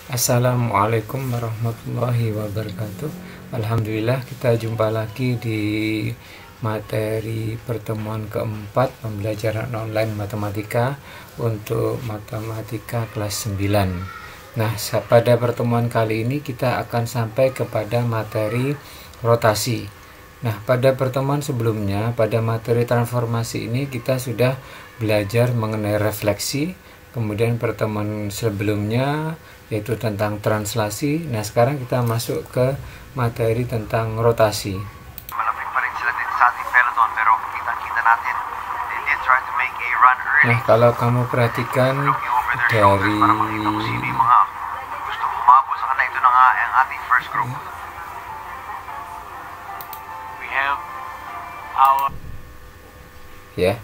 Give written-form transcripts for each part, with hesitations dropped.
Assalamualaikum warahmatullahi wabarakatuh. Alhamdulillah kita jumpa lagi di materi pertemuan keempat pembelajaran online matematika untuk matematika kelas 9. Nah, pada pertemuan kali ini kita akan sampai kepada materi rotasi. Nah, pada pertemuan sebelumnya, pada materi transformasi ini kita sudah belajar mengenai refleksi. Kemudian pertemuan sebelumnya yaitu tentang translasi. Nah, sekarang kita masuk ke materi tentang rotasi. Nah, kalau kamu perhatikan dari ya.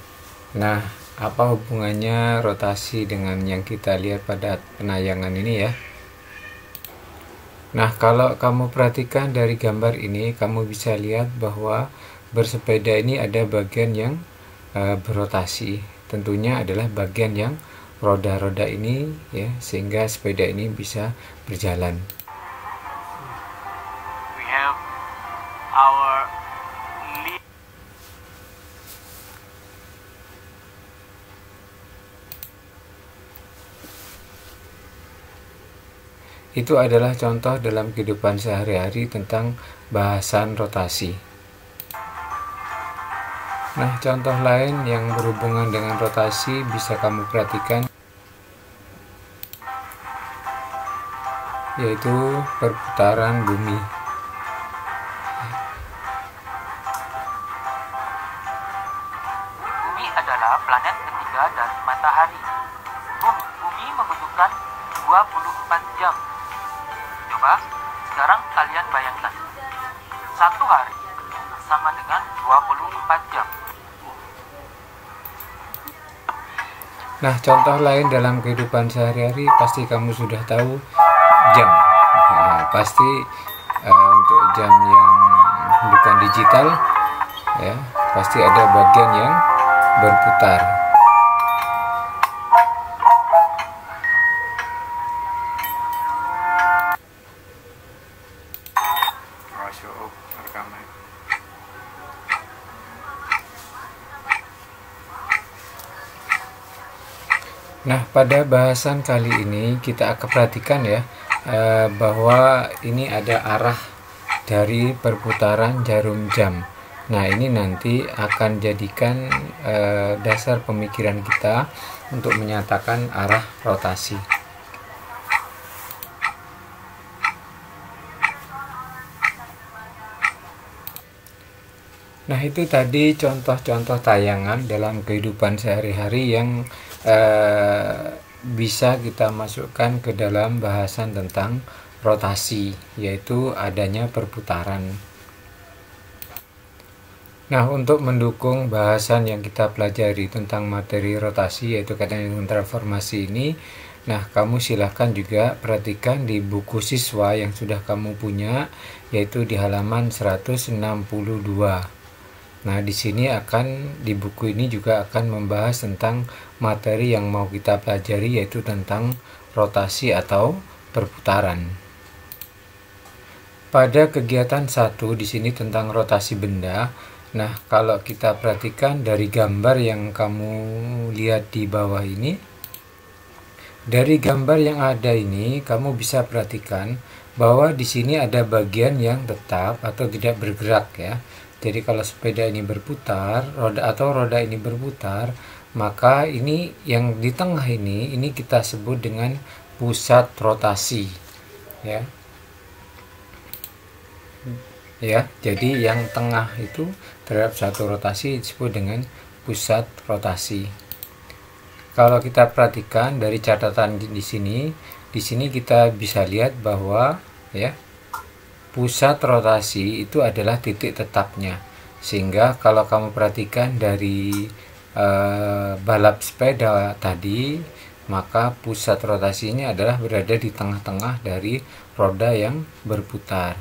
Nah, apa hubungannya rotasi dengan yang kita lihat pada penayangan ini ya? Nah, kalau kamu perhatikan dari gambar ini, kamu bisa lihat bahwa bersepeda ini ada bagian yang berotasi. Tentunya adalah bagian yang roda-roda ini ya, sehingga sepeda ini bisa berjalan. Itu adalah contoh dalam kehidupan sehari-hari tentang bahasan rotasi. Nah, contoh lain yang berhubungan dengan rotasi bisa kamu perhatikan, yaitu perputaran bumi. Bumi adalah planet ketiga dari matahari. Bumi membutuhkan 24 jam. Coba sekarang kalian bayangkan, satu hari sama dengan 24 jam. Nah, contoh lain dalam kehidupan sehari-hari pasti kamu sudah tahu, jam. Nah, pasti untuk jam yang bukan digital ya, pasti ada bagian yang berputar. Nah, pada bahasan kali ini kita akan perhatikan ya, bahwa ini ada arah dari perputaran jarum jam. Nah, ini nanti akan jadikan dasar pemikiran kita untuk menyatakan arah rotasi. Nah, itu tadi contoh-contoh tayangan dalam kehidupan sehari-hari yang bisa kita masukkan ke dalam bahasan tentang rotasi, yaitu adanya perputaran. Nah, untuk mendukung bahasan yang kita pelajari tentang materi rotasi, yaitu kaitan dengan transformasi ini, nah, kamu silahkan juga perhatikan di buku siswa yang sudah kamu punya, yaitu di halaman 162. Nah, di sini di buku ini juga akan membahas tentang materi yang mau kita pelajari, yaitu tentang rotasi atau perputaran. Pada kegiatan 1 di sini tentang rotasi benda. Nah, kalau kita perhatikan dari gambar yang kamu lihat di bawah ini, dari gambar yang ada ini kamu bisa perhatikan bahwa di sini ada bagian yang tetap atau tidak bergerak ya. Jadi kalau sepeda ini berputar, roda ini berputar, maka ini yang di tengah ini kita sebut dengan pusat rotasi. Ya. Ya, jadi yang tengah itu terhadap satu rotasi disebut dengan pusat rotasi. Kalau kita perhatikan dari catatan di sini kita bisa lihat bahwa ya, pusat rotasi itu adalah titik tetapnya, sehingga kalau kamu perhatikan dari balap sepeda tadi, maka pusat rotasinya adalah berada di tengah-tengah dari roda yang berputar.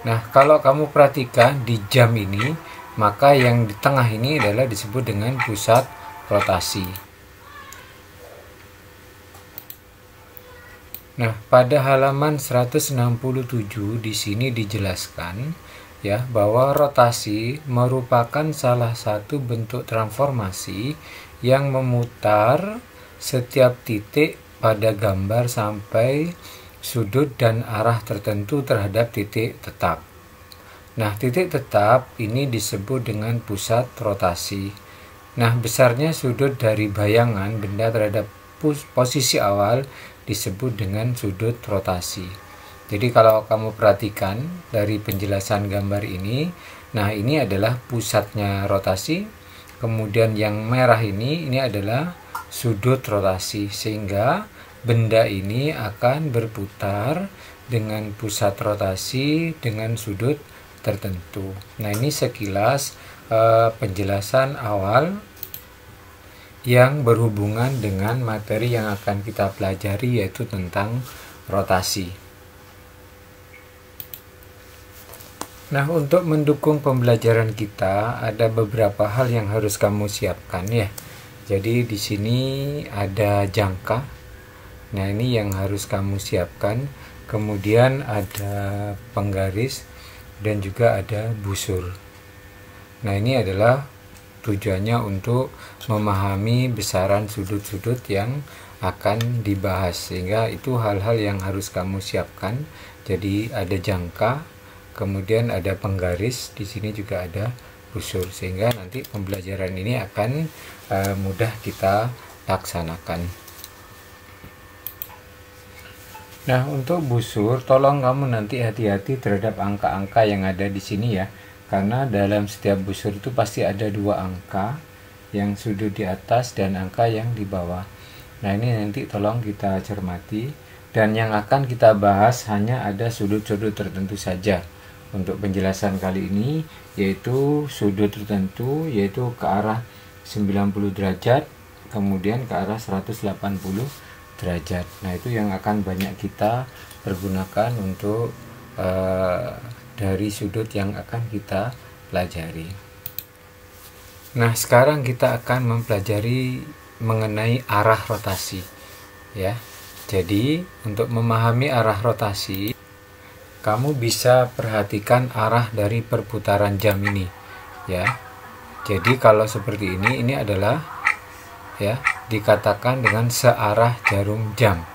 Nah, kalau kamu perhatikan di jam ini, maka yang di tengah ini adalah disebut dengan pusat rotasi. Nah, pada halaman 167 di sini dijelaskan ya bahwa rotasi merupakan salah satu bentuk transformasi yang memutar setiap titik pada gambar sampai sudut dan arah tertentu terhadap titik tetap. Nah, titik tetap ini disebut dengan pusat rotasi. Nah, besarnya sudut dari bayangan benda terhadap posisi awal disebut dengan sudut rotasi. Jadi kalau kamu perhatikan dari penjelasan gambar ini, nah ini adalah pusatnya rotasi, kemudian yang merah ini adalah sudut rotasi, sehingga benda ini akan berputar dengan pusat rotasi dengan sudut tertentu. Nah, ini sekilas penjelasan awal yang berhubungan dengan materi yang akan kita pelajari, yaitu tentang rotasi. Nah, untuk mendukung pembelajaran kita ada beberapa hal yang harus kamu siapkan ya. Jadi di sini ada jangka. Nah, ini yang harus kamu siapkan. Kemudian ada penggaris dan juga ada busur. Nah, ini adalah tujuannya untuk memahami besaran sudut-sudut yang akan dibahas, sehingga itu hal-hal yang harus kamu siapkan. Jadi ada jangka, kemudian ada penggaris, di sini juga ada busur, sehingga nanti pembelajaran ini akan mudah kita laksanakan. Nah, untuk busur, tolong kamu nanti hati-hati terhadap angka-angka yang ada di sini ya, karena dalam setiap busur itu pasti ada dua angka, yang sudut di atas dan angka yang di bawah. Nah, ini nanti tolong kita cermati, dan yang akan kita bahas hanya ada sudut-sudut tertentu saja untuk penjelasan kali ini, yaitu sudut tertentu, yaitu ke arah 90 derajat, kemudian ke arah 180 derajat. Nah, itu yang akan banyak kita pergunakan untuk dari sudut yang akan kita pelajari. Nah, sekarang kita akan mempelajari mengenai arah rotasi ya. Jadi, untuk memahami arah rotasi, kamu bisa perhatikan arah dari perputaran jam ini ya. Jadi kalau seperti ini adalah ya, dikatakan dengan searah jarum jam.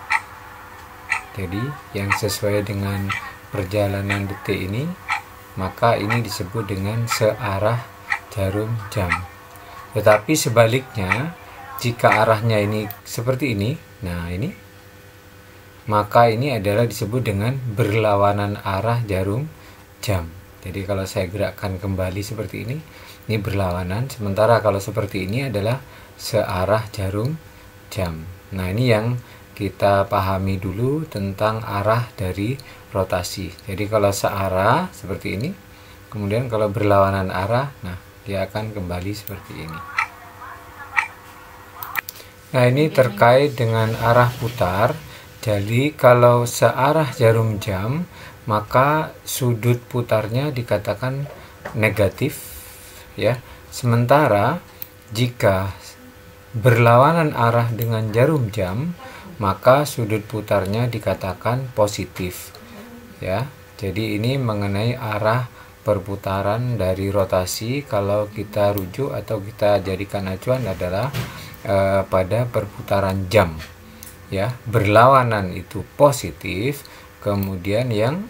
Jadi yang sesuai dengan perjalanan detik ini, maka ini disebut dengan searah jarum jam. Tetapi sebaliknya, jika arahnya ini seperti ini, nah ini, maka ini adalah disebut dengan berlawanan arah jarum jam. Jadi kalau saya gerakkan kembali seperti ini berlawanan, sementara kalau seperti ini adalah searah jarum jam. Nah, ini yang kita pahami dulu tentang arah dari rotasi. Jadi kalau searah seperti ini, kemudian kalau berlawanan arah, nah dia akan kembali seperti ini. Nah, ini terkait dengan arah putar. Jadi kalau searah jarum jam, maka sudut putarnya dikatakan negatif ya. Sementara jika berlawanan arah dengan jarum jam, maka sudut putarnya dikatakan positif ya. Jadi ini mengenai arah perputaran dari rotasi. Kalau kita rujuk atau kita jadikan acuan adalah pada perputaran jam ya. Berlawanan itu positif, kemudian yang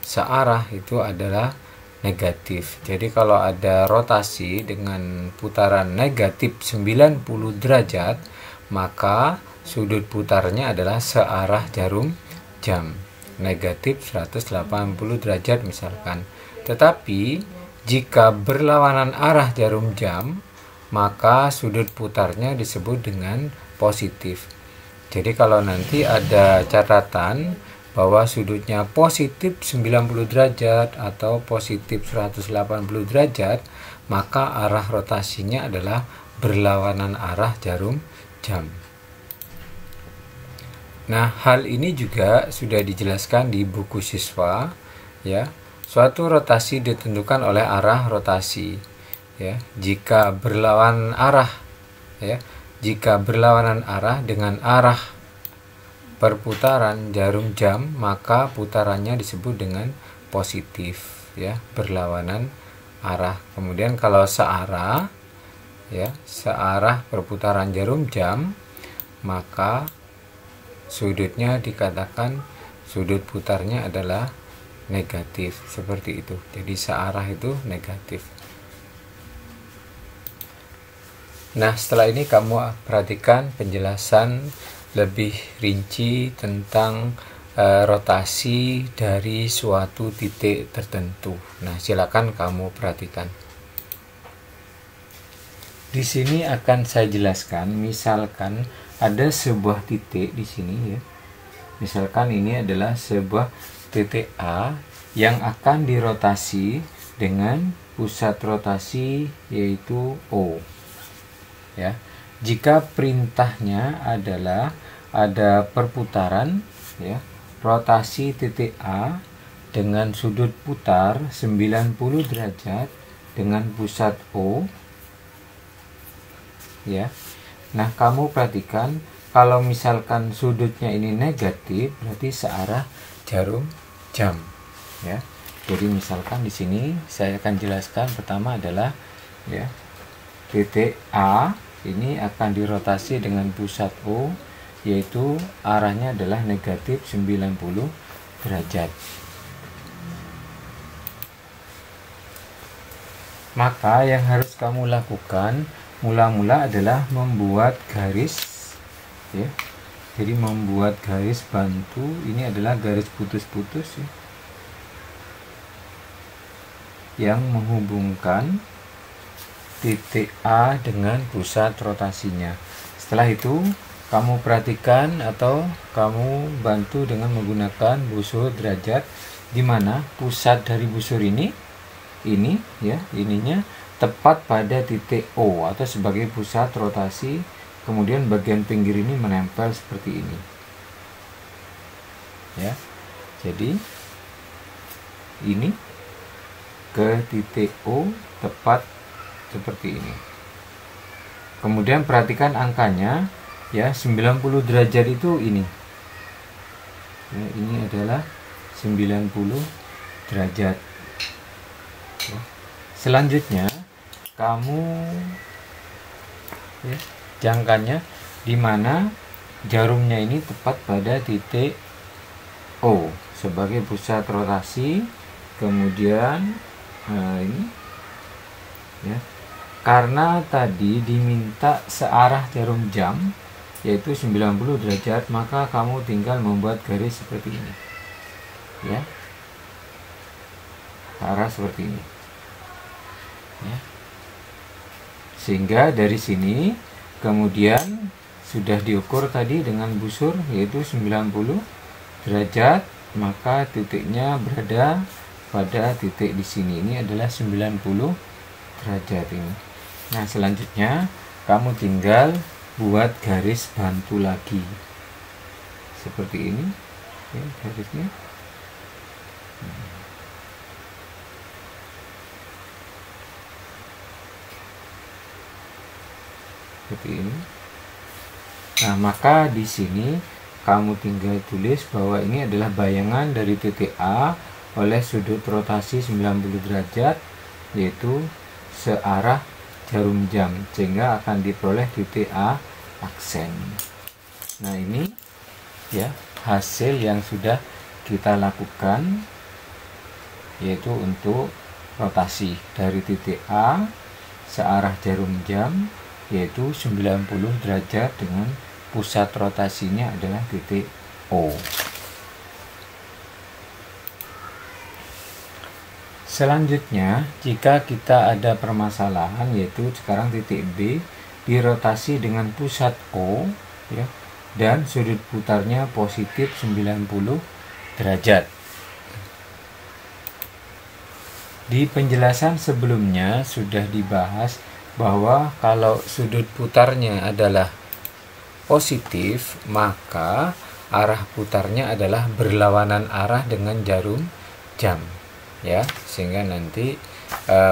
searah itu adalah negatif. Jadi kalau ada rotasi dengan putaran negatif 90 derajat, maka sudut putarnya adalah searah jarum jam, negatif 180 derajat misalkan. Tetapi jika berlawanan arah jarum jam, maka sudut putarnya disebut dengan positif. Jadi kalau nanti ada catatan bahwa sudutnya positif 90 derajat atau positif 180 derajat, maka arah rotasinya adalah berlawanan arah jarum jam. Nah, hal ini juga sudah dijelaskan di buku siswa ya. Suatu rotasi ditentukan oleh arah rotasi ya. Jika berlawanan arah ya, jika berlawanan arah dengan arah perputaran jarum jam, maka putarannya disebut dengan positif, ya, berlawanan arah. Kemudian kalau searah, ya, searah perputaran jarum jam, maka sudutnya dikatakan sudut putarnya adalah negatif, seperti itu. Jadi searah itu negatif. Nah, setelah ini kamu perhatikan penjelasan lebih rinci tentang rotasi dari suatu titik tertentu. Nah, silakan kamu perhatikan. Di sini akan saya jelaskan, misalkan ada sebuah titik di sini, ya. Misalkan ini adalah sebuah titik A yang akan dirotasi dengan pusat rotasi yaitu O. Ya. Jika perintahnya adalah ada perputaran, ya, rotasi titik A dengan sudut putar 90 derajat dengan pusat O, ya. Nah, kamu perhatikan kalau misalkan sudutnya ini negatif, berarti searah jarum jam, ya. Jadi misalkan di sini saya akan jelaskan, pertama adalah, ya, titik A ini akan dirotasi dengan pusat O, yaitu arahnya adalah negatif 90 derajat. Maka yang harus kamu lakukan mula-mula adalah membuat garis, ya. Jadi membuat garis bantu, ini adalah garis putus-putus, ya, yang menghubungkan titik A dengan pusat rotasinya. Setelah itu kamu perhatikan atau kamu bantu dengan menggunakan busur derajat, di mana pusat dari busur ini, ya, ininya tepat pada titik O atau sebagai pusat rotasi, kemudian bagian pinggir ini menempel seperti ini, ya. Jadi ini ke titik O tepat seperti ini. Kemudian perhatikan angkanya, ya, 90 derajat itu ini, ya, ini adalah 90 derajat, ya. Selanjutnya kamu, ya, jangkanya di mana jarumnya ini tepat pada titik O sebagai pusat rotasi. Kemudian ini, ya, karena tadi diminta searah jarum jam yaitu 90 derajat, maka kamu tinggal membuat garis seperti ini, ya, arah seperti ini, ya. Sehingga dari sini kemudian sudah diukur tadi dengan busur yaitu 90 derajat, maka titiknya berada pada titik di sini. Ini adalah 90 derajat ini. Nah, selanjutnya kamu tinggal buat garis bantu lagi seperti ini, ya, garisnya. Seperti ini. Nah, maka di sini kamu tinggal tulis bahwa ini adalah bayangan dari titik A oleh sudut rotasi 90 derajat yaitu searah jarum jam, sehingga akan diperoleh titik A aksen. Nah, ini, ya, hasil yang sudah kita lakukan, yaitu untuk rotasi dari titik A searah jarum jam yaitu 90 derajat dengan pusat rotasinya adalah titik O. Selanjutnya, jika kita ada permasalahan yaitu sekarang titik B dirotasi dengan pusat O, ya, dan sudut putarnya positif 90 derajat. Di penjelasan sebelumnya sudah dibahas bahwa kalau sudut putarnya adalah positif, maka arah putarnya adalah berlawanan arah dengan jarum jam, ya, sehingga nanti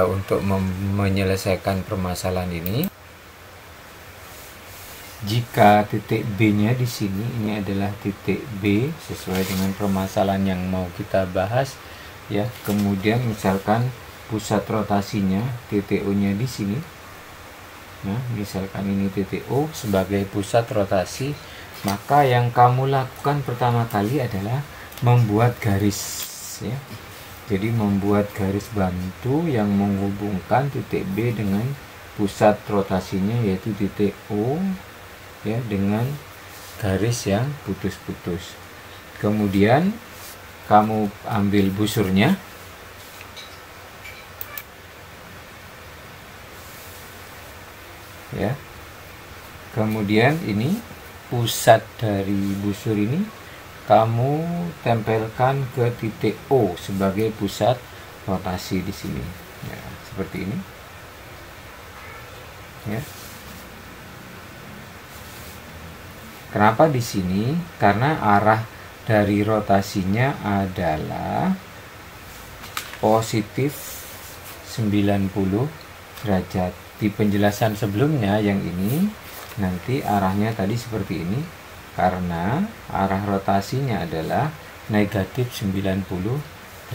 untuk menyelesaikan permasalahan ini Jika titik B-nya di sini ini adalah titik B sesuai dengan permasalahan yang mau kita bahas ya. Kemudian misalkan pusat rotasinya titik O-nya di sini. Nah, misalkan ini titik O sebagai pusat rotasi, maka yang kamu lakukan pertama kali adalah membuat garis ya. Jadi membuat garis bantu yang menghubungkan titik B dengan pusat rotasinya yaitu titik O ya, dengan garis yang putus-putus. Kemudian kamu ambil busurnya ya. Kemudian ini pusat dari busur ini kamu tempelkan ke titik O sebagai pusat rotasi di sini ya, seperti ini ya. Kenapa di sini? Karena arah dari rotasinya adalah positif 90 derajat. Di penjelasan sebelumnya yang ini nanti arahnya tadi seperti ini karena arah rotasinya adalah negatif 90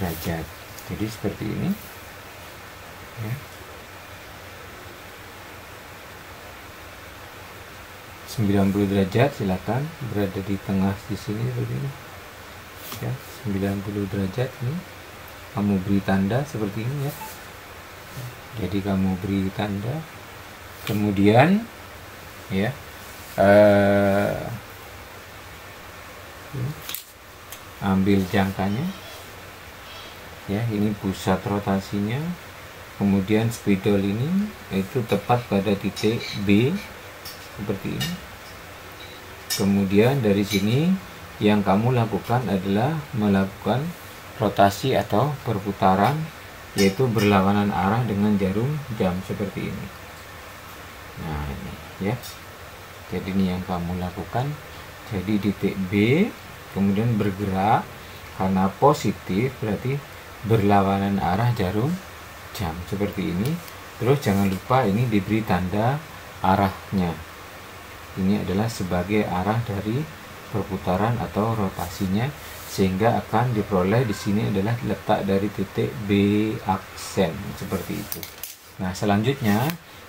derajat. Jadi seperti ini ya. 90 derajat, silakan berada di tengah di sini seperti ini ya. 90 derajat ini kamu beri tanda seperti ini ya. Jadi kamu beri tanda, kemudian ya ambil jangkanya ya, ini pusat rotasinya, kemudian spidol ini itu tepat pada titik B seperti ini. Kemudian dari sini yang kamu lakukan adalah melakukan rotasi atau perputaran, yaitu berlawanan arah dengan jarum jam seperti ini. Nah ini ya, jadi ini yang kamu lakukan. Jadi titik B kemudian bergerak karena positif berarti berlawanan arah jarum jam seperti ini. Terus jangan lupa ini diberi tanda arahnya. Ini adalah sebagai arah dari perputaran atau rotasinya, sehingga akan diperoleh di sini adalah letak dari titik B aksen seperti itu. Nah, selanjutnya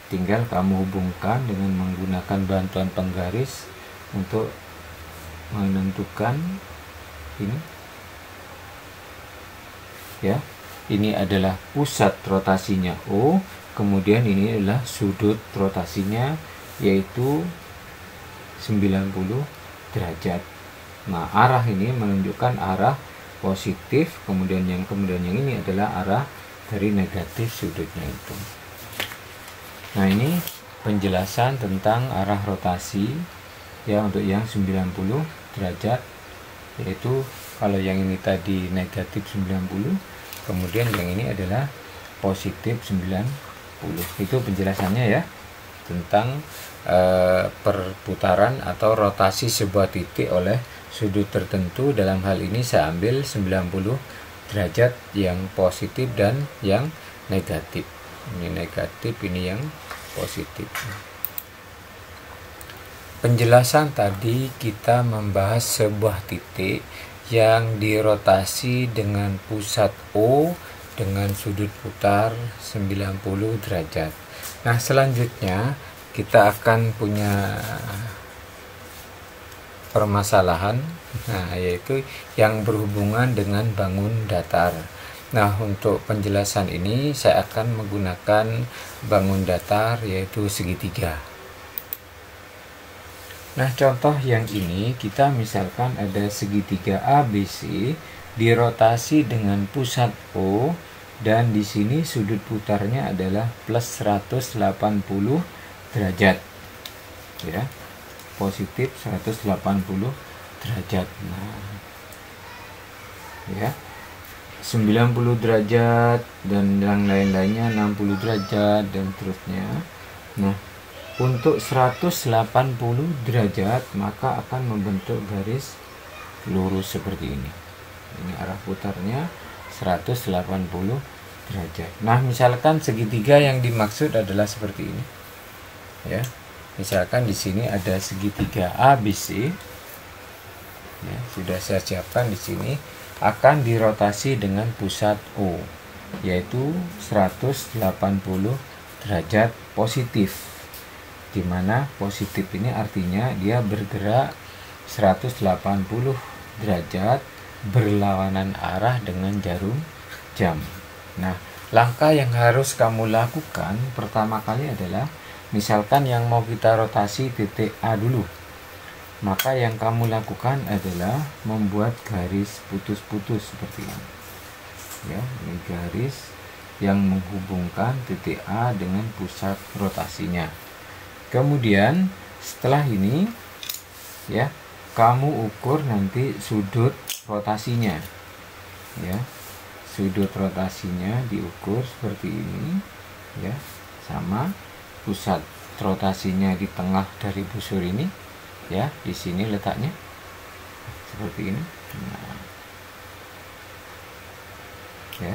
tinggal kamu hubungkan dengan menggunakan bantuan penggaris untuk menentukan ini. Ya, ini adalah pusat rotasinya O, kemudian ini adalah sudut rotasinya yaitu 90 derajat. Nah, arah ini menunjukkan arah positif, kemudian yang ini adalah arah dari negatif sudutnya itu. Nah, ini penjelasan tentang arah rotasi ya untuk yang 90 derajat, yaitu kalau yang ini tadi negatif 90, kemudian yang ini adalah positif 90. Itu penjelasannya ya tentang perputaran atau rotasi sebuah titik oleh sudut tertentu. Dalam hal ini saya ambil 90 derajat yang positif dan yang negatif. Ini negatif, ini yang positif. Penjelasan tadi kita membahas sebuah titik yang dirotasi dengan pusat O dengan sudut putar 90 derajat. Nah, selanjutnya kita akan punya permasalahan, nah, yaitu yang berhubungan dengan bangun datar. Nah, untuk penjelasan ini saya akan menggunakan bangun datar yaitu segitiga. Nah, contoh yang ini kita misalkan ada segitiga ABC dirotasi dengan pusat O dan di sini sudut putarnya adalah plus 180 derajat ya, positif 180 derajat. Nah ya, 90 derajat dan yang lain-lainnya 60 derajat dan seterusnya. Nah, untuk 180 derajat maka akan membentuk garis lurus seperti ini. Ini arah putarnya 180 derajat. Nah, misalkan segitiga yang dimaksud adalah seperti ini. Ya. Misalkan di sini ada segitiga ABC, ya, sudah saya siapkan di sini, akan dirotasi dengan pusat O, yaitu 180 derajat positif, di mana positif ini artinya dia bergerak 180 derajat berlawanan arah dengan jarum jam. Nah, langkah yang harus kamu lakukan pertama kali adalah, misalkan yang mau kita rotasi titik A dulu, maka yang kamu lakukan adalah membuat garis putus-putus seperti ini. Ya, ini garis yang menghubungkan titik A dengan pusat rotasinya. Kemudian setelah ini, ya, kamu ukur nanti sudut rotasinya. Ya, sudut rotasinya diukur seperti ini, ya, sama. Pusat rotasinya di tengah dari busur ini, ya, di sini letaknya seperti ini. Nah, ya,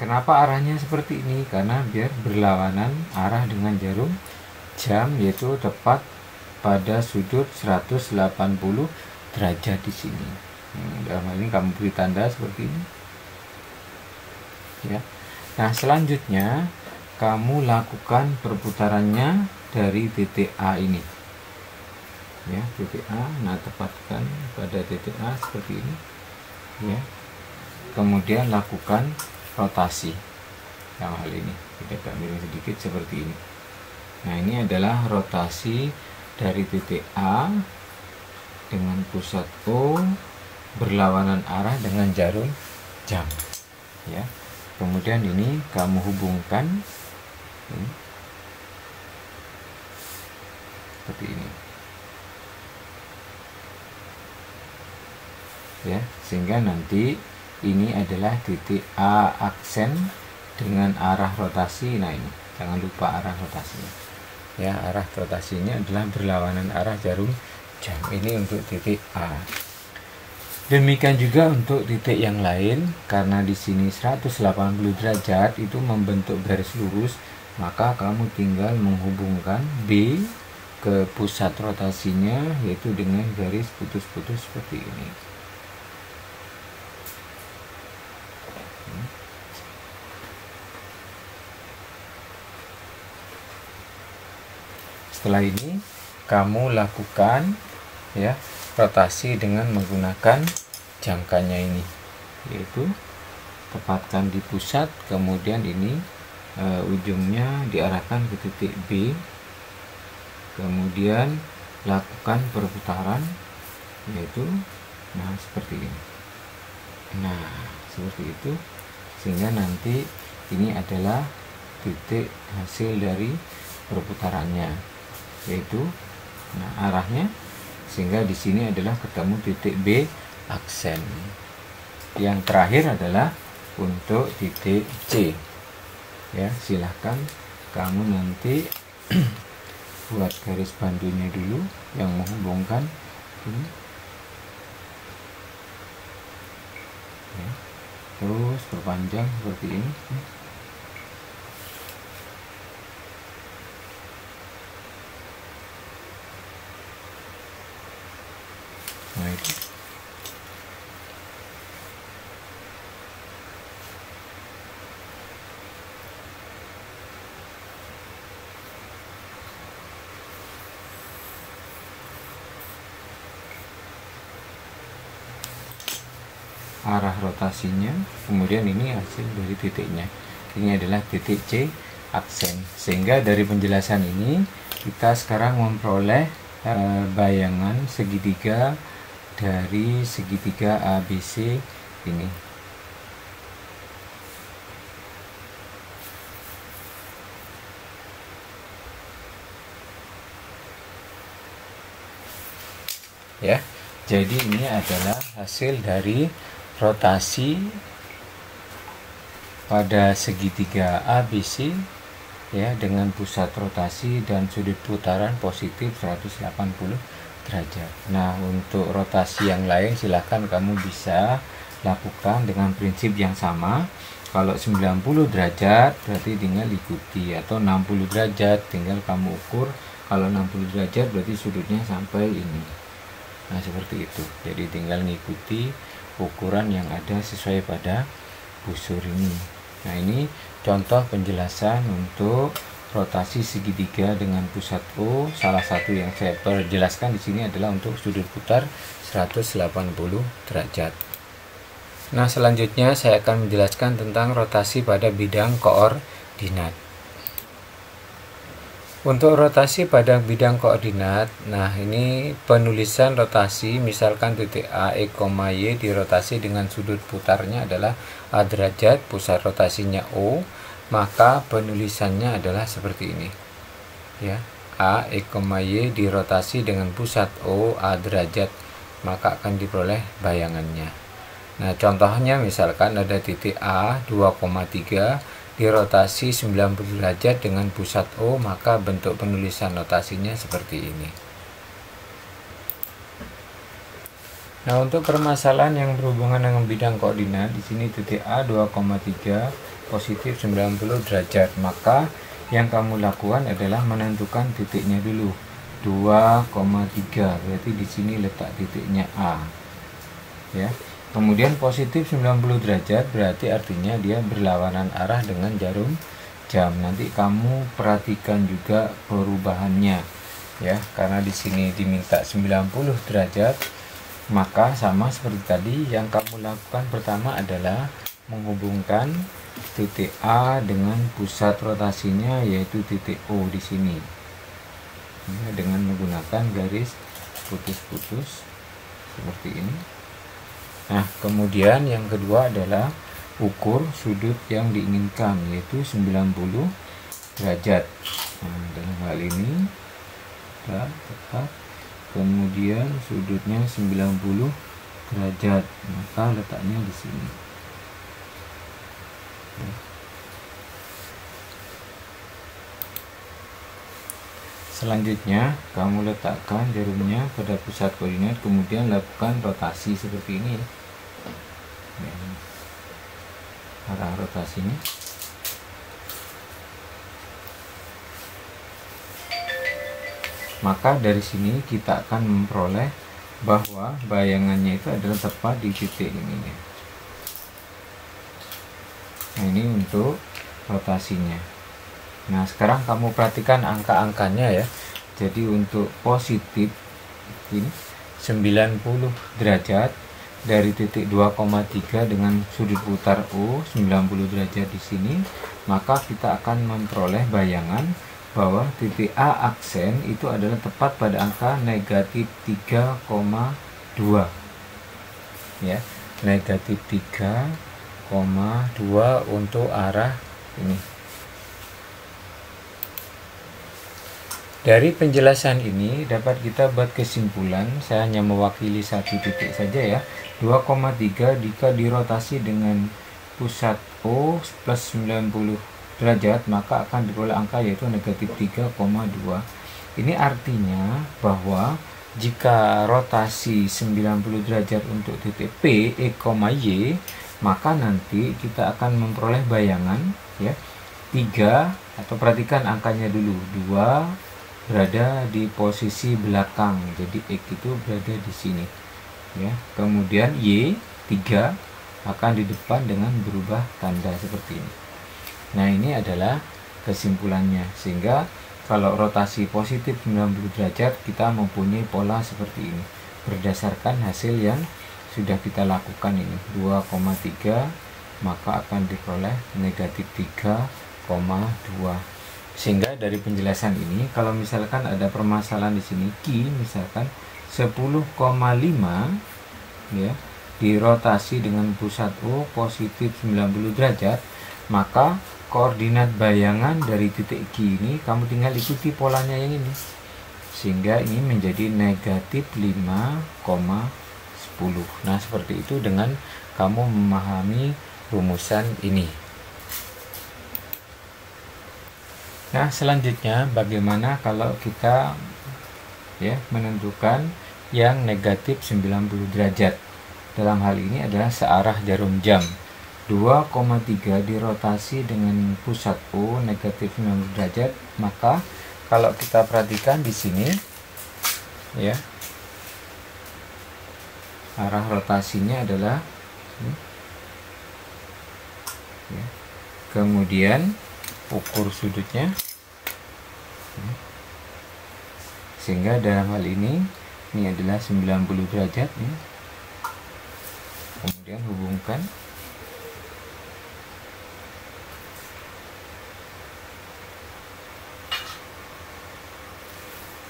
kenapa arahnya seperti ini? Karena biar berlawanan arah dengan jarum jam, yaitu tepat pada sudut 180 derajat di sini. Dalam hal ini kamu beri tanda seperti ini, ya. Nah, selanjutnya kamu lakukan perputarannya dari titik A ini, ya, titik A. Nah, tepatkan pada titik A seperti ini, ya. Kemudian lakukan rotasi. Dalam hal ini kita agak miring sedikit seperti ini. Nah, ini adalah rotasi dari titik A dengan pusat O berlawanan arah dengan jarum jam, ya. Kemudian ini kamu hubungkan ini, seperti ini, ya, sehingga nanti ini adalah titik A aksen dengan arah rotasi. Nah, ini jangan lupa arah rotasinya, ya, arah rotasinya adalah berlawanan arah jarum jam. Ini untuk titik A. Demikian juga untuk titik yang lain, karena di sini 180 derajat itu membentuk garis lurus, maka kamu tinggal menghubungkan B ke pusat rotasinya, yaitu dengan garis putus-putus seperti ini. Setelah ini kamu lakukan, ya, rotasi dengan menggunakan jangkanya ini, yaitu tepatkan di pusat, kemudian ini ujungnya diarahkan ke titik B, kemudian lakukan perputaran, yaitu, nah, seperti ini. Nah, seperti itu, sehingga nanti ini adalah titik hasil dari perputarannya, yaitu, nah, arahnya, sehingga di sini adalah ketemu titik B aksen. Yang terakhir adalah untuk titik C, ya. Silahkan kamu nanti buat garis bantunya dulu yang menghubungkan ini, ya. Terus perpanjang seperti ini. Nah, itu. Arah rotasinya, kemudian ini hasil dari titiknya. Ini adalah titik C aksen. Sehingga dari penjelasan ini kita sekarang memperoleh bayangan segitiga dari segitiga ABC ini. Ya, jadi ini adalah hasil dari rotasi pada segitiga ABC, ya, dengan pusat rotasi dan sudut putaran positif 180 derajat. Nah, untuk rotasi yang lain silahkan kamu bisa lakukan dengan prinsip yang sama. Kalau 90 derajat berarti tinggal ikuti, atau 60 derajat tinggal kamu ukur. Kalau 60 derajat berarti sudutnya sampai ini. Nah, seperti itu. Jadi tinggal ngikuti ukuran yang ada sesuai pada busur ini. Nah, ini contoh penjelasan untuk rotasi segitiga dengan pusat O. Salah satu yang saya perjelaskan di sini adalah untuk sudut putar 180 derajat. Nah, selanjutnya saya akan menjelaskan tentang rotasi pada bidang koordinat. Untuk rotasi pada bidang koordinat, nah ini penulisan rotasi, misalkan titik A, E, Y dirotasi dengan sudut putarnya adalah A derajat, pusat rotasinya O, maka penulisannya adalah seperti ini. Ya, A, E, Y dirotasi dengan pusat O, A derajat, maka akan diperoleh bayangannya. Nah, contohnya misalkan ada titik A 2,3 dirotasi 90 derajat dengan pusat O, maka bentuk penulisan notasinya seperti ini. Nah, untuk permasalahan yang berhubungan dengan bidang koordinat, di sini titik A 2,3 positif 90 derajat, maka yang kamu lakukan adalah menentukan titiknya dulu. 2,3 berarti di sini letak titiknya A. Ya. Kemudian positif 90 derajat berarti artinya dia berlawanan arah dengan jarum jam. Nanti kamu perhatikan juga perubahannya ya, karena di sini diminta 90 derajat, maka sama seperti tadi yang kamu lakukan pertama adalah menghubungkan titik A dengan pusat rotasinya yaitu titik O di sini. Ya, dengan menggunakan garis putus-putus seperti ini. Nah, kemudian yang kedua adalah ukur sudut yang diinginkan yaitu 90 derajat. Nah, dalam hal ini kita tetap, kemudian sudutnya 90 derajat, maka letaknya di sini. Selanjutnya kamu letakkan jarumnya pada pusat koordinat, kemudian lakukan rotasi seperti ini. Arah rotasinya. Maka dari sini kita akan memperoleh bahwa bayangannya itu adalah tepat di titik ini. Nah, ini untuk rotasinya. Nah, sekarang kamu perhatikan angka-angkanya ya. Jadi untuk positif ini 90 derajat dari titik 2,3 dengan sudut putar O 90 derajat di sini, maka kita akan memperoleh bayangan bahwa titik A aksen itu adalah tepat pada angka negatif 3,2 ya, negatif 3,2 untuk arah ini. Dari penjelasan ini dapat kita buat kesimpulan, saya hanya mewakili satu titik saja ya. 2,3 jika dirotasi dengan pusat O plus 90 derajat, maka akan diperoleh angka yaitu negatif 3,2. Ini artinya bahwa jika rotasi 90 derajat untuk titik P, E, Y, maka nanti kita akan memperoleh bayangan ya 3, atau perhatikan angkanya dulu, 2 berada di posisi belakang, jadi X itu berada di sini ya. Kemudian Y 3 akan di depan dengan berubah tanda seperti ini. Nah, ini adalah kesimpulannya, sehingga kalau rotasi positif 90 derajat kita mempunyai pola seperti ini berdasarkan hasil yang sudah kita lakukan ini. 2,3 maka akan diperoleh negatif 3,2. Sehingga dari penjelasan ini, kalau misalkan ada permasalahan di sini Q misalkan 10,5 ya, dirotasi dengan pusat O positif 90 derajat, maka koordinat bayangan dari titik Q ini kamu tinggal ikuti polanya yang ini, sehingga ini menjadi negatif 5,10. Nah, seperti itu dengan kamu memahami rumusan ini. Nah, selanjutnya bagaimana kalau kita ya menentukan yang negatif 90 derajat. Dalam hal ini adalah searah jarum jam. 2,3 dirotasi dengan pusat O negatif 90 derajat, maka kalau kita perhatikan di sini ya, arah rotasinya adalah ini, ya. Kemudian ukur sudutnya, ya. Sehingga dalam hal ini adalah 90 derajat ya. Kemudian hubungkan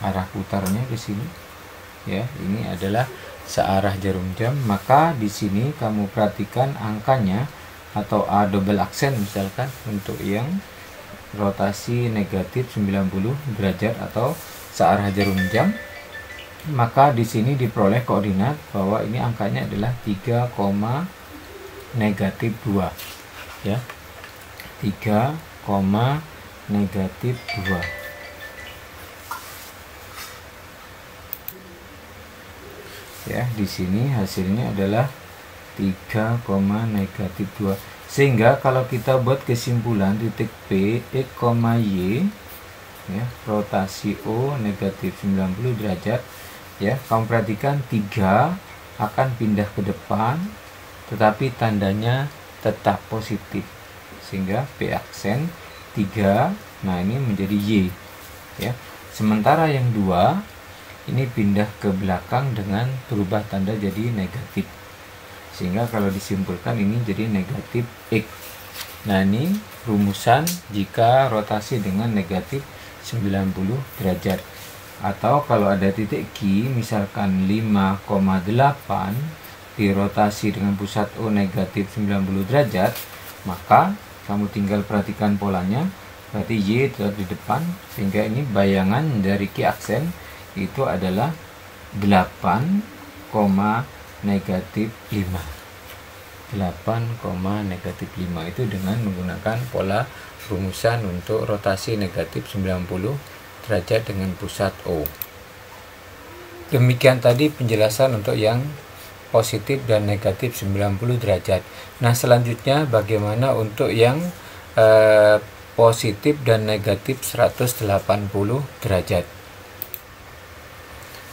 arah putarnya ke sini ya, ini adalah searah jarum jam. Maka di sini kamu perhatikan angkanya atau A double aksen misalkan untuk yang rotasi negatif 90 derajat atau searah jarum jam, maka di sini diperoleh koordinat bahwa ini angkanya adalah 3, negatif 2 ya, 3, negatif 2. Ya, di sini hasilnya adalah 3, negatif 2. Sehingga kalau kita buat kesimpulan titik P, X, Y ya, rotasi O negatif 90 derajat ya, kamu perhatikan 3 akan pindah ke depan tetapi tandanya tetap positif, sehingga P aksen 3, nah ini menjadi Y ya. Sementara yang 2 ini pindah ke belakang dengan berubah tanda jadi negatif, sehingga kalau disimpulkan ini jadi negatif X. Nah ini rumusan jika rotasi dengan negatif 90 derajat. Atau kalau ada titik Q misalkan 5,8 dirotasi dengan pusat O negatif 90 derajat, maka kamu tinggal perhatikan polanya, berarti Y tetap di depan, sehingga ini bayangan dari Q aksen itu adalah 8, negatif 5. 8, negatif 5 itu dengan menggunakan pola rumusan untuk rotasi negatif 90 derajat dengan pusat O. Demikian tadi penjelasan untuk yang positif dan negatif 90 derajat. Nah selanjutnya bagaimana untuk yang positif dan negatif 180 derajat.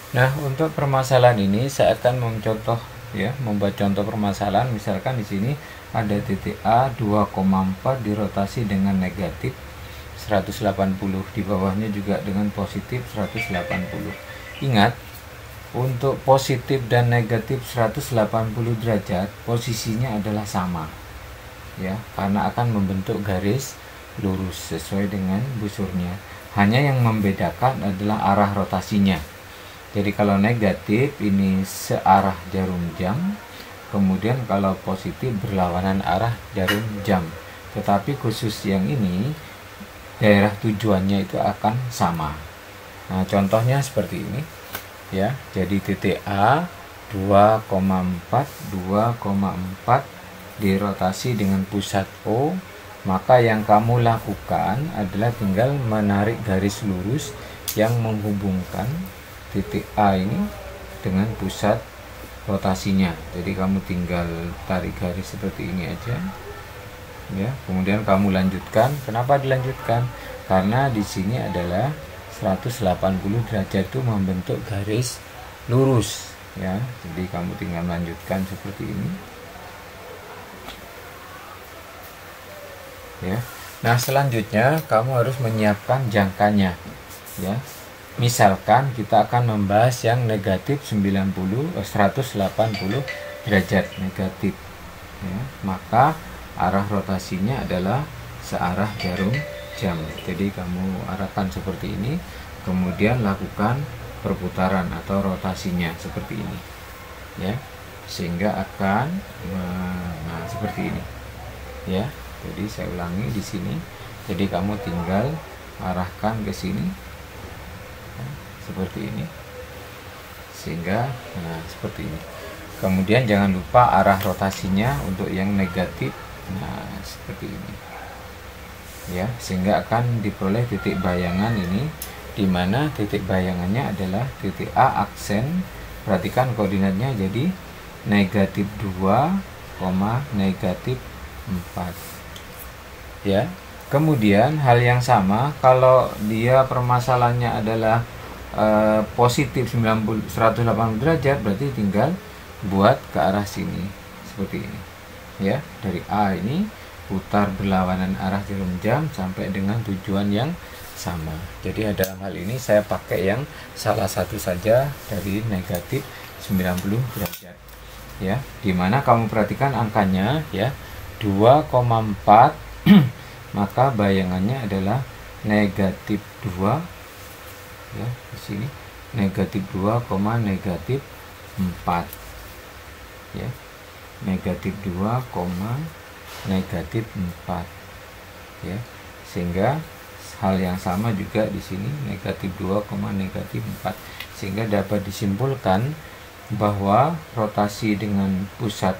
Nah, untuk permasalahan ini saya akan mencontoh ya, membuat contoh permasalahan. Misalkan di sini ada titik A 2,4 dirotasi dengan negatif 180, di bawahnya juga dengan positif 180. Ingat, untuk positif dan negatif 180 derajat posisinya adalah sama ya, karena akan membentuk garis lurus sesuai dengan busurnya. Hanya yang membedakan adalah arah rotasinya. Jadi kalau negatif ini searah jarum jam, kemudian kalau positif berlawanan arah jarum jam. Tetapi khusus yang ini daerah tujuannya itu akan sama. Nah contohnya seperti ini ya. Jadi titik A 2,4 dirotasi dengan pusat O, maka yang kamu lakukan adalah tinggal menarik garis lurus yang menghubungkan titik A ini dengan pusat rotasinya. Jadi kamu tinggal tarik garis seperti ini aja ya, kemudian kamu lanjutkan. Kenapa dilanjutkan? Karena di sini adalah 180 derajat itu membentuk garis lurus ya. Jadi kamu tinggal lanjutkan seperti ini ya. Nah selanjutnya kamu harus menyiapkan jangkanya ya. Misalkan kita akan membahas yang negatif 180 derajat negatif ya, maka arah rotasinya adalah searah jarum jam. Jadi kamu arahkan seperti ini, kemudian lakukan perputaran atau rotasinya seperti ini ya, sehingga akan nah, seperti ini ya. Jadi saya ulangi di sini, jadi kamu tinggal arahkan ke sini seperti ini, sehingga nah seperti ini. Kemudian jangan lupa arah rotasinya untuk yang negatif, nah seperti ini ya, sehingga akan diperoleh titik bayangan ini, di mana titik bayangannya adalah titik A aksen. Perhatikan koordinatnya, jadi negatif 2, negatif Ya. Kemudian hal yang sama kalau dia permasalahannya adalah positif 180 derajat, berarti tinggal buat ke arah sini seperti ini ya. Dari A ini putar berlawanan arah jarum jam sampai dengan tujuan yang sama. Jadi dalam hal ini saya pakai yang salah satu saja dari negatif 90 derajat ya, dimana kamu perhatikan angkanya ya 2,4 maka bayangannya adalah negatif 2 ya, di sini negatif 2, negatif 4 ya, negatif 2, negatif 4 ya, sehingga hal yang sama juga di sini negatif 2, negatif 4, sehingga dapat disimpulkan bahwa rotasi dengan pusat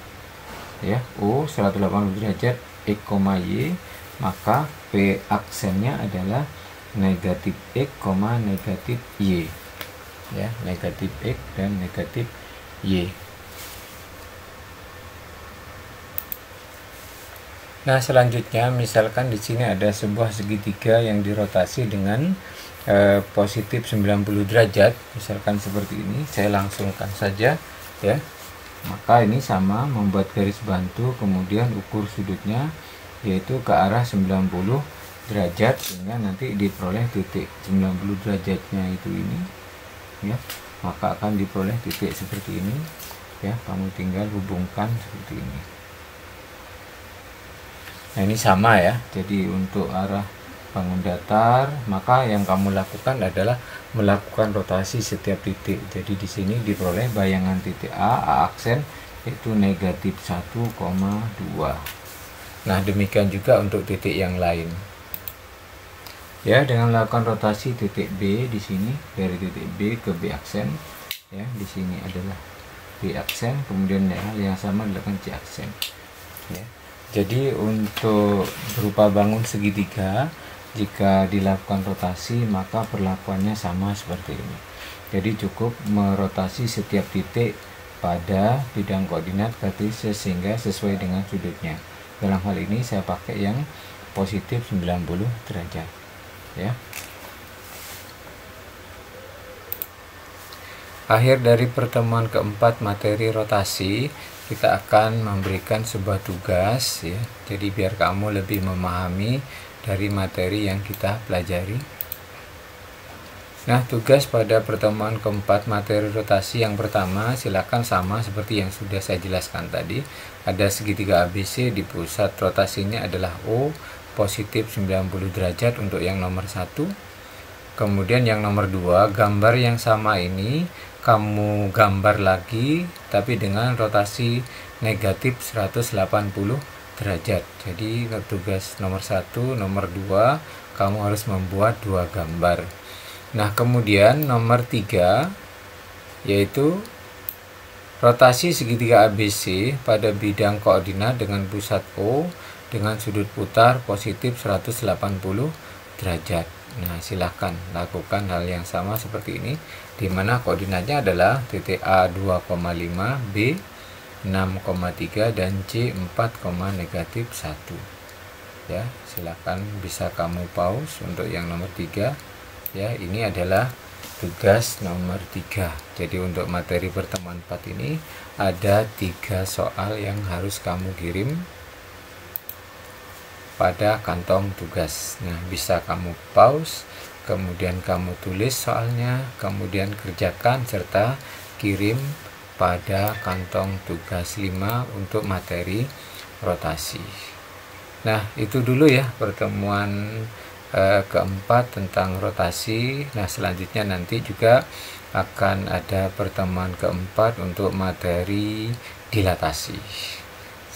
ya O 180 derajat X, Y, maka P aksennya adalah negatif X, negatif Y ya, negatif X dan negatif Y. Nah, selanjutnya misalkan di sini ada sebuah segitiga yang dirotasi dengan positif 90 derajat, misalkan seperti ini. Saya langsungkan saja ya. Maka ini sama, membuat garis bantu, kemudian ukur sudutnya yaitu ke arah 90 derajat, sehingga nanti diperoleh titik 90 derajatnya itu ini ya, maka akan diperoleh titik seperti ini ya. Kamu tinggal hubungkan seperti ini. Nah, ini sama ya. Jadi untuk arah bangun datar, maka yang kamu lakukan adalah melakukan rotasi setiap titik. Jadi di sini diperoleh bayangan titik A aksen itu negatif 1,2. Nah, demikian juga untuk titik yang lain. Ya, dengan melakukan rotasi titik B di sini, dari titik B ke B aksen ya, di sini adalah B aksen, kemudian yang sama dilakukan C aksen ya. Jadi untuk berupa bangun segitiga, jika dilakukan rotasi maka perlakuannya sama seperti ini. Jadi cukup merotasi setiap titik pada bidang koordinat kartesius sehingga sesuai dengan sudutnya. Dalam hal ini saya pakai yang positif 90 derajat ya. Akhir dari pertemuan keempat materi rotasi, kita akan memberikan sebuah tugas ya. Jadi biar kamu lebih memahami dari materi yang kita pelajari. Nah, tugas pada pertemuan keempat materi rotasi yang pertama, silakan sama seperti yang sudah saya jelaskan tadi. Ada segitiga ABC, di pusat rotasinya adalah O, positif 90 derajat untuk yang nomor 1. Kemudian yang nomor 2, gambar yang sama ini kamu gambar lagi tapi dengan rotasi negatif 180 derajat. Jadi tugas nomor 1, nomor 2 kamu harus membuat 2 gambar. Nah, kemudian nomor 3 yaitu rotasi segitiga ABC pada bidang koordinat dengan pusat O dengan sudut putar positif 180 derajat. Nah, silahkan lakukan hal yang sama seperti ini, di mana koordinatnya adalah titik A 2,5, B 6,3 dan C 4, negatif 1 ya. Silahkan bisa kamu pause untuk yang nomor 3 ya. Ini adalah tugas nomor 3. Jadi untuk materi pertemuan 4 ini ada 3 soal yang harus kamu kirim pada kantong tugas. Nah, bisa kamu pause, kemudian kamu tulis soalnya, kemudian kerjakan serta kirim pada kantong tugas 5 untuk materi rotasi. Nah, itu dulu ya pertemuan keempat tentang rotasi. Nah, selanjutnya nanti juga akan ada pertemuan keempat untuk materi dilatasi.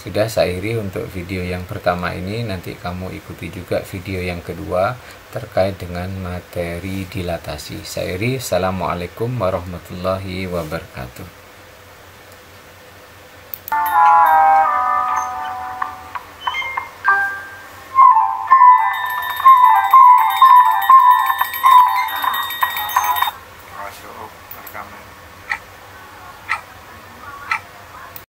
Sudah saya akhiri untuk video yang pertama ini, nanti kamu ikuti juga video yang kedua terkait dengan materi dilatasi. Saya akhiri, assalamualaikum warahmatullahi wabarakatuh.